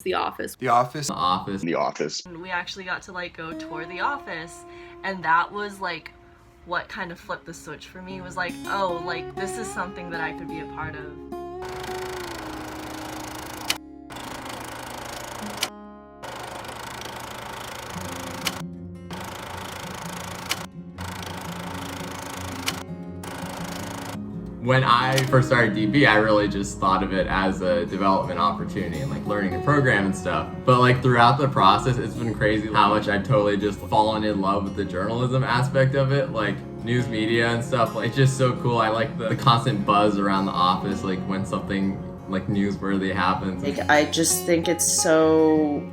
The office. The office. The office. The office. And we actually got to like go tour the office, and that was like what kind of flipped the switch for me. Was like, oh, like this is something that I could be a part of. When I first started DB, I really just thought of it as a development opportunity and like learning to program and stuff. But like throughout the process, it's been crazy how much I've totally just fallen in love with the journalism aspect of it, like news media and stuff. Like, it's just so cool. I like the constant buzz around the office, like when something like newsworthy happens. Like, I just think it's so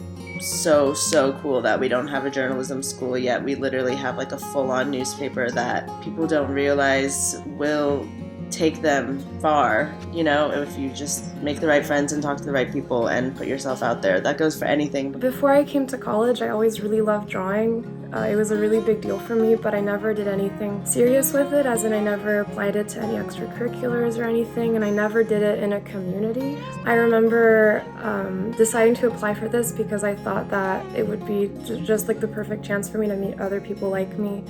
cool that we don't have a journalism school yet. We literally have like a full-on newspaper that people don't realize will take them far, you know, if you just make the right friends and talk to the right people and put yourself out there. That goes for anything. Before I came to college, I always really loved drawing. It was a really big deal for me, but I never did anything serious with it, as in I never applied it to any extracurriculars or anything, and I never did it in a community. I remember deciding to apply for this because I thought that it would be just like the perfect chance for me to meet other people like me.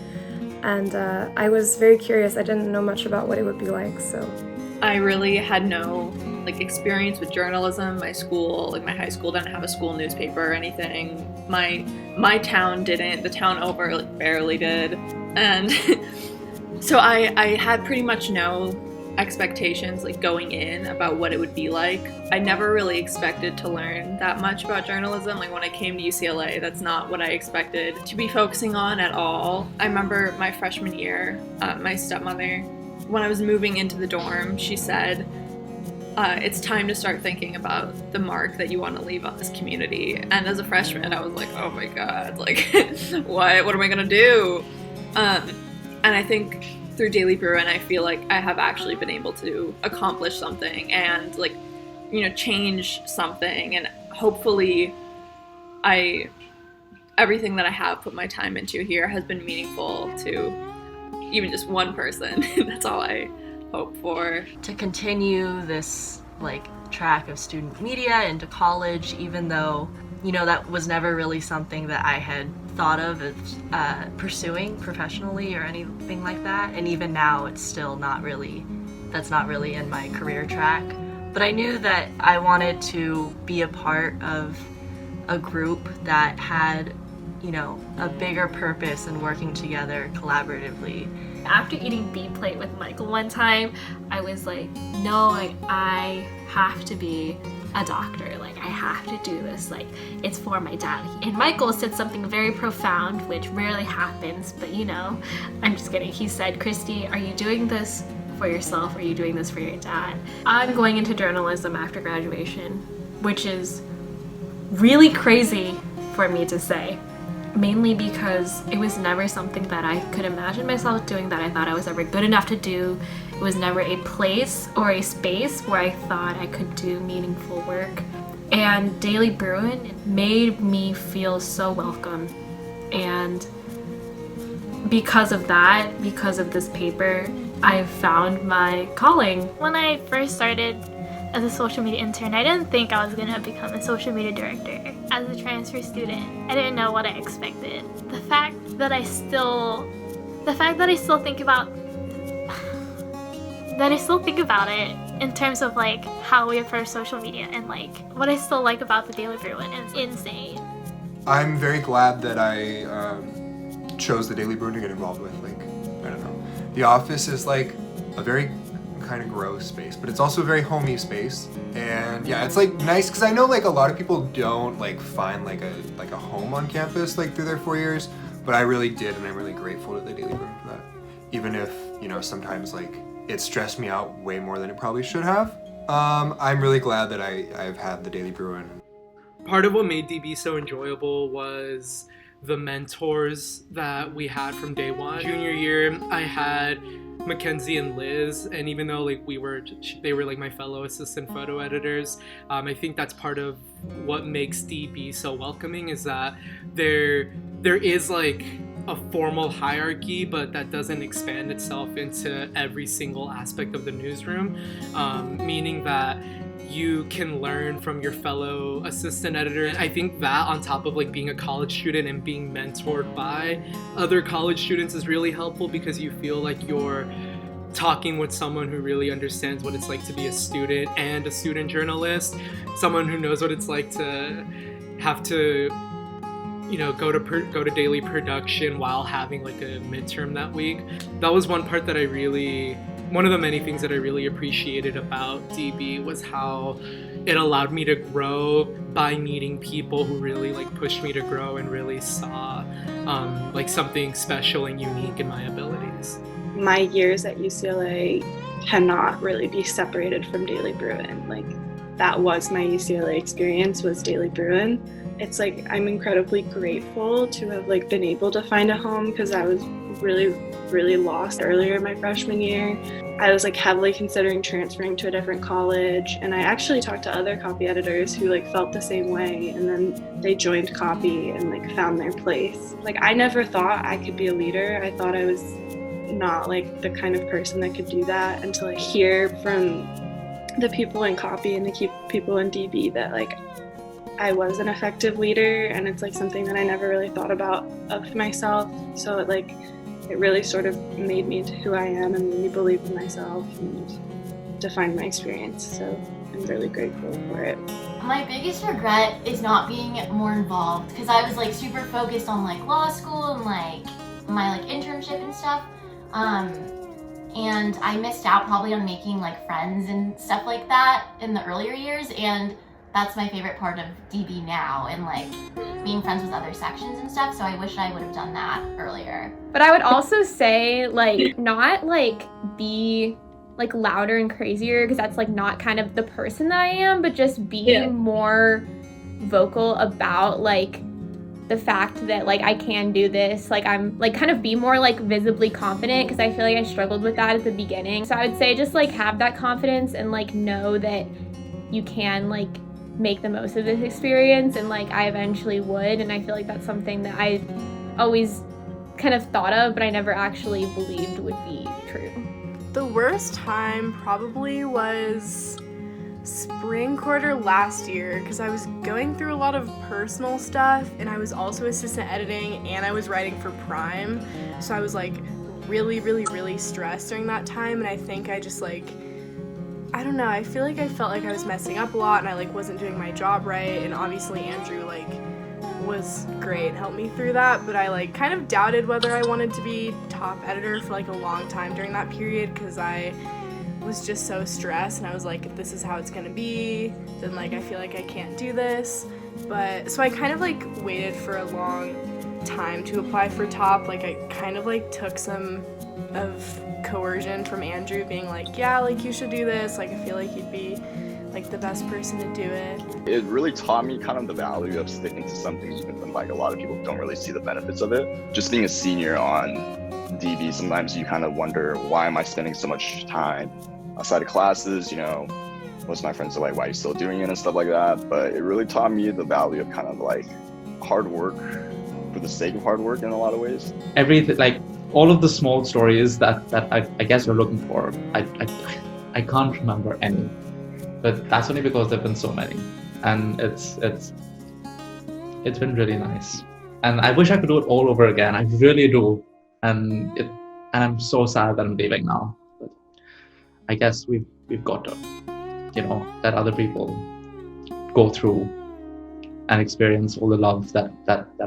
And I was very curious. I didn't know much about what it would be like, so. I really had no like experience with journalism. My school, like my high school, didn't have a school newspaper or anything. My town didn't. The town over like barely did, and so I had pretty much no expectations like going in about what it would be like. I never really expected to learn that much about journalism. Like when I came to UCLA, that's not what I expected to be focusing on at all. I remember my freshman year, my stepmother, when I was moving into the dorm, she said, it's time to start thinking about the mark that you want to leave on this community. And as a freshman, I was like, oh my God, like what am I gonna do? And I think through Daily Bruin, I feel like I have actually been able to accomplish something and like, you know, change something, and hopefully everything that I have put my time into here has been meaningful to even just one person. That's all I hope for. To continue this like track of student media into college, even though, you know, that was never really something that I had thought of as pursuing professionally or anything like that. And even now, it's still not really, that's not really in my career track. But I knew that I wanted to be a part of a group that had, you know, a bigger purpose and working together collaboratively. After eating B plate with Michael one time, I was like, no, like I have to be a doctor. Like I have to do this. Like it's for my dad. And Michael said something very profound, which rarely happens, but you know, I'm just kidding. He said, Christy, are you doing this for yourself or are you doing this for your dad? I'm going into journalism after graduation, which is really crazy for me to say. Mainly because it was never something that I could imagine myself doing, that I thought I was ever good enough to do. It was never a place or a space where I thought I could do meaningful work. And Daily Bruin made me feel so welcome. And because of that, because of this paper, I found my calling. When I first started as a social media intern, I didn't think I was going to become a social media director. As a transfer student, I didn't know what I expected. The fact that I still think about it in terms of like how we approach social media and like what I still like about the Daily Bruin is insane. I'm very glad that I chose the Daily Bruin to get involved with. Like, I don't know. The office is like a very kind of gross space, but it's also a very homey space. And yeah, it's like nice because I know like a lot of people don't like find like a home on campus like through their 4 years, but I really did, and I'm really grateful to the Daily Bruin for that. Even if, you know, sometimes like it stressed me out way more than it probably should have. I'm really glad that I've had the Daily Bruin. Part of what made DB so enjoyable was the mentors that we had from day one. Junior year, I had Mackenzie and Liz, and even though like they were like my fellow assistant photo editors, I think that's part of what makes DB so welcoming, is that there is like a formal hierarchy, but that doesn't expand itself into every single aspect of the newsroom, meaning that you can learn from your fellow assistant editor. I think that on top of like being a college student and being mentored by other college students is really helpful, because you feel like you're talking with someone who really understands what it's like to be a student and a student journalist, someone who knows what it's like to have to, you know, go to daily production while having like a midterm that week. That was one part that one of the many things that I really appreciated about DB was how it allowed me to grow by meeting people who really like pushed me to grow and really saw like something special and unique in my abilities. My years at UCLA cannot really be separated from Daily Bruin. Like, that was my UCLA experience, was Daily Bruin. It's like I'm incredibly grateful to have like been able to find a home, because I was really lost earlier in my freshman year. I was like heavily considering transferring to a different college, and I actually talked to other copy editors who like felt the same way, and then they joined copy and like found their place. Like, I never thought I could be a leader. I thought I was not like the kind of person that could do that, until I hear from the people in copy and the people in DB that like I was an effective leader, and it's like something that I never really thought about of myself. So it really sort of made me into who I am and made me believe in myself and defined my experience. So I'm really grateful for it. My biggest regret is not being more involved, because I was like super focused on like law school and like my like internship and stuff. And I missed out probably on making like friends and stuff like that in the earlier years, and that's my favorite part of DB now, and like being friends with other sections and stuff, so I wish I would have done that earlier. But I would also say like not like be like louder and crazier, because that's like not kind of the person that I am, but just being more vocal about like the fact that like I can do this, like I'm like kind of be more like visibly confident, because I feel like I struggled with that at the beginning. So I would say just like have that confidence and like know that you can like make the most of this experience, and like I eventually would, and I feel like that's something that I always kind of thought of, but I never actually believed would be true. The worst time probably was spring quarter last year, because I was going through a lot of personal stuff, and I was also assistant editing, and I was writing for Prime, so I was like really stressed during that time. And I think I just like, I don't know, I feel like I felt like I was messing up a lot, and I like wasn't doing my job right. And obviously Andrew like was great, helped me through that, but I like kind of doubted whether I wanted to be top editor for like a long time during that period, because I was just so stressed, and I was like, if this is how it's gonna be, then like I feel like I can't do this. But so I kind of like waited for a long time to apply for top. Like I kind of like took some of coercion from Andrew, being like, yeah, like you should do this, like I feel like you'd be like the best person to do it. It really taught me kind of the value of sticking to something even when like a lot of people don't really see the benefits of it. Just being a senior on DB, sometimes you kind of wonder, why am I spending so much time outside of classes? You know, most of my friends are like, why are you still doing it and stuff like that? But it really taught me the value of kind of like hard work for the sake of hard work in a lot of ways. Everything, like all of the small stories that I guess you're looking for, I can't remember any, but that's only because there've been so many, and it's been really nice, and I wish I could do it all over again. I really do, and I'm so sad that I'm leaving now. But I guess we've got to, you know, let other people go through and experience all the love that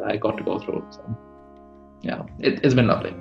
I got to go through. So yeah, it's been lovely.